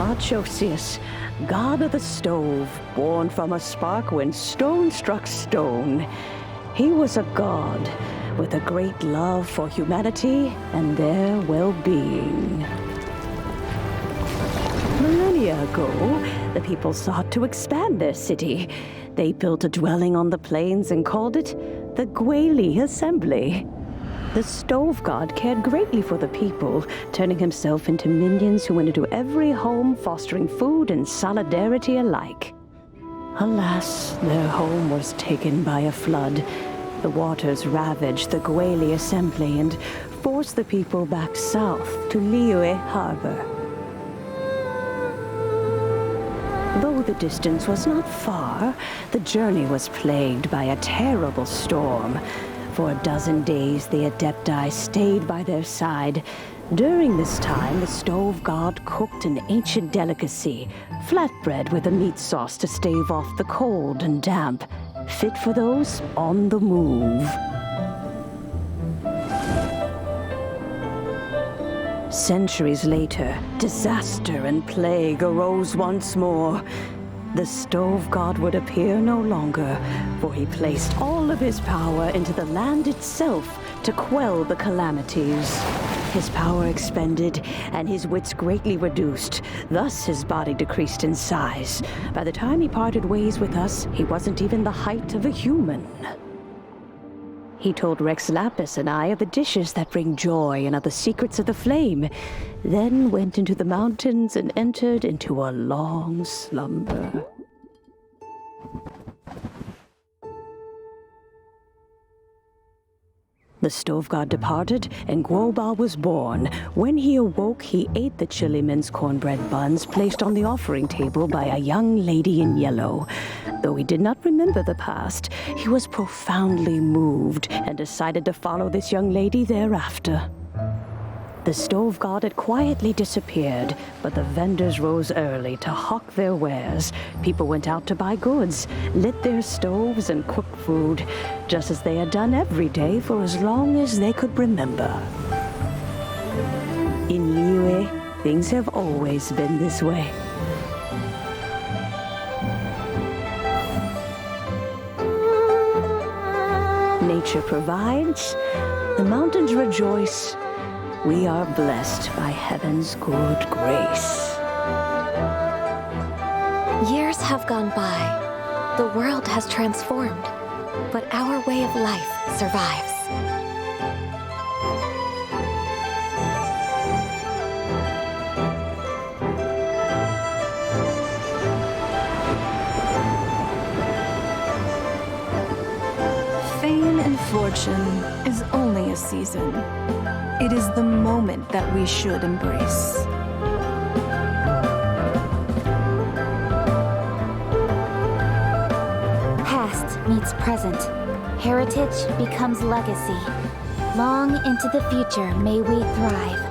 Marchosius, god of the stove, born from a spark when stone struck stone. He was a god with a great love for humanity and their well-being. Millennia ago, the people sought to expand their city. They built a dwelling on the plains and called it the Guoba Assembly. The stove god cared greatly for the people, turning himself into minions who went into every home, fostering food and solidarity alike. Alas, their home was taken by a flood. The waters ravaged the Guoba Assembly and forced the people back south to Liyue Harbor. Though the distance was not far, the journey was plagued by a terrible storm. For a dozen days, the Adepti stayed by their side. During this time, the stove god cooked an ancient delicacy, flatbread with a meat sauce to stave off the cold and damp, fit for those on the move. Centuries later, disaster and plague arose once more. The stove god would appear no longer, for he placed all of his power into the land itself to quell the calamities. His power expended, and his wits greatly reduced. Thus his body decreased in size. By the time he parted ways with us, he wasn't even the height of a human. He told Rex Lapis and I of the dishes that bring joy and of the secrets of the flame, then went into the mountains and entered into a long slumber. The stove god departed, and Guoba was born. When he awoke, he ate the chili mince cornbread buns placed on the offering table by a young lady in yellow. Though he did not remember the past, he was profoundly moved and decided to follow this young lady thereafter. The stove god had quietly disappeared, but the vendors rose early to hawk their wares. People went out to buy goods, lit their stoves, and cooked food, just as they had done every day for as long as they could remember. In Liyue, things have always been this way. Nature provides, the mountains rejoice. We are blessed by heaven's good grace. Years have gone by. The world has transformed, but our way of life survives. Fame and fortune is only a season. It is the moment that we should embrace. Past meets present. Heritage becomes legacy. Long into the future may we thrive.